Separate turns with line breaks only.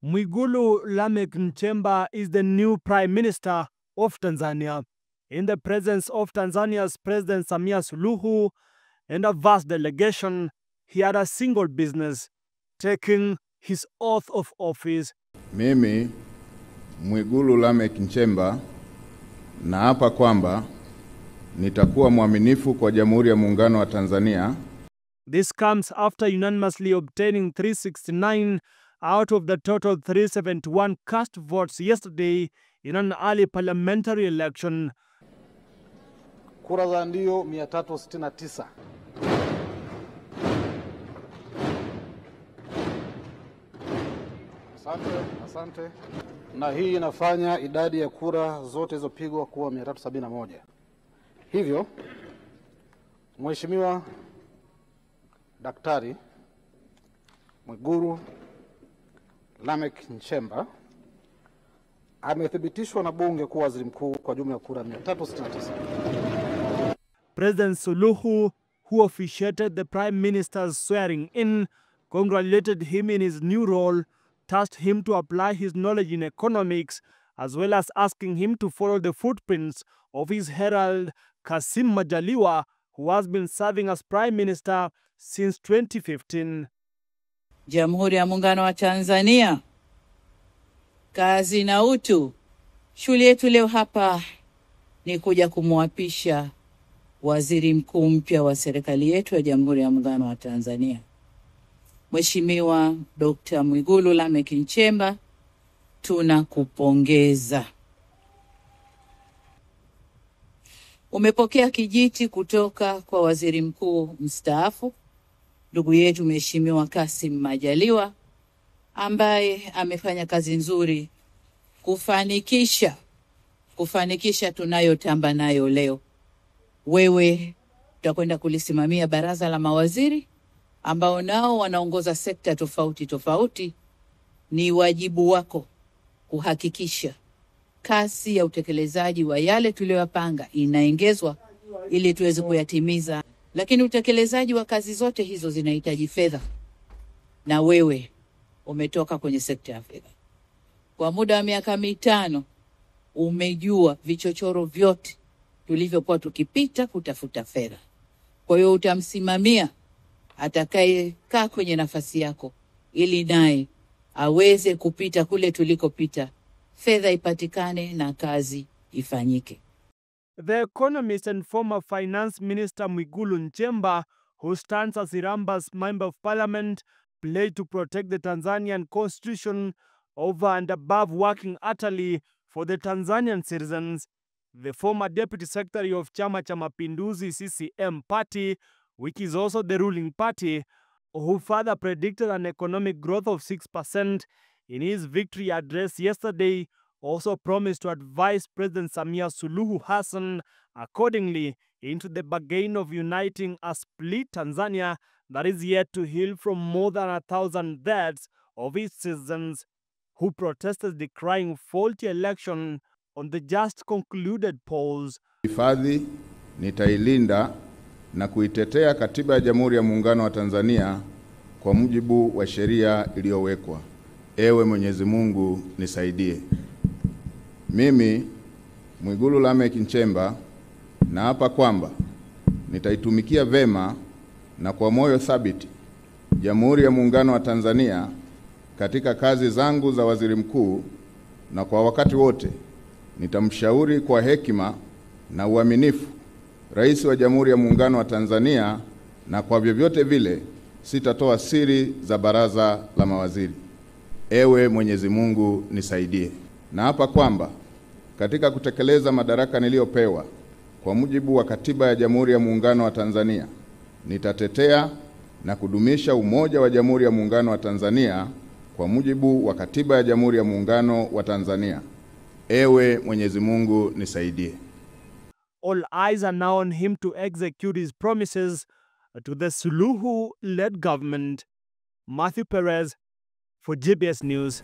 Mwigulu Lameck Nchemba is the new Prime Minister of Tanzania, in the presence of Tanzania's President Samia Suluhu and a vast delegation. He had a single business: taking his oath of office.
Mimi Mwigulu Lameck Nchemba naapa kwamba nitakuwa mwaminifu kwa Jamhuri ya Muungano wa Tanzania.
This comes after unanimously obtaining 369 out of the total 371 cast votes yesterday in an early parliamentary election.
Kura za ndio 369. Asante. Na hii inafanya idadi ya kura zote zilizopigwa kuwa 371. Hivyo, Mheshimiwa Daktari Mwigulu Lameck Nchemba amethibitishwa na bunge kuwa waziri mkuu kwa jumla ya kura 369.
President Suluhu, who officiated the Prime Minister's swearing in, congratulated him in his new role, tasked him to apply his knowledge in economics, as well as asking him to follow the footprints of his herald Kassim Majaliwa, who has been serving as Prime Minister since 2015.
Jamhuri ya Muungano wa Tanzania, kazi na utu. Shughuli yetu leo hapa ni kuja kumwapisha waziri mkuu mpya wa serikali yetu ya Jamhuri ya Muungano wa Tanzania, Mheshimiwa Dr. Mwigulu Lameck Nchemba. Tunakupongeza. Umepokea kijiti kutoka kwa waziri mkuu mstaafu ndugu yetu Mheshimiwa Kassim Majaliwa, ambaye amefanya kazi nzuri kufanikisha tunayotamba nayo leo. Wewe utakwenda kulisimamia baraza la mawaziri ambao nao wanaongoza sekta tofauti. Ni wajibu wako kuhakikisha kasi ya utekelezaji wa yale tuliyopanga inaongezwa ili tuweze kuyatimiza. Lakini utekelezaji wa kazi zote hizo zinahitaji fedha, na wewe umetoka kwenye sekta ya fedha. Kwa muda wa miaka 5 umejua vichochoro vyote tulivyokuwa tukipita kutafuta fedha. Kwa hiyo utamsimamia atakayekaa kwenye nafasi yako ili naye aweze kupita kule tulikopita, fedha ipatikane na kazi ifanyike.
The economist and former finance minister Mwigulu Nchemba, who stands as Iramba's member of parliament, pledged to protect the Tanzanian constitution over and above working utterly for the Tanzanian citizens. The former deputy secretary of Chama cha Mapinduzi CCM party, which is also the ruling party, who further predicted an economic growth of 6% in his victory address yesterday, also promised to advise President Samia Suluhu Hassan accordingly into the bargain of uniting a split Tanzania that is yet to heal from more than 1,000 deaths of its citizens who protested decrying faulty election on the just concluded polls.
Hifadhi, nitailinda na kuitetea katiba ya Jamhuri ya Muungano wa Tanzania kwa mujibu wa sheria iliyowekwa. Ewe Mwenyezi Mungu nisaidie. Mimi Mwigulu Lameck Nchemba naapa kwamba nitaitumikia vema na kwa moyo thabiti Jamhuri ya Muungano wa Tanzania katika kazi zangu za waziri mkuu, na kwa wakati wote nitamshauri kwa hekima na uaminifu Rais wa Jamhuri ya Muungano wa Tanzania, na kwa vyovyote vile sitatoa siri za baraza la mawaziri. Ewe Mwenyezi Mungu nisaidie. Naapa kwamba katika kutekeleza madaraka niliyopewa kwa mujibu wa katiba ya Jamhuri ya Muungano wa Tanzania, nitatetea na kudumisha umoja wa Jamhuri ya Muungano wa Tanzania kwa mujibu wa katiba ya Jamhuri ya Muungano wa Tanzania. Ewe Mwenyezi Mungu nisaidie.
All eyes are now on him to execute his promises to the Suluhu-led government. Matthew Perez for GBS News.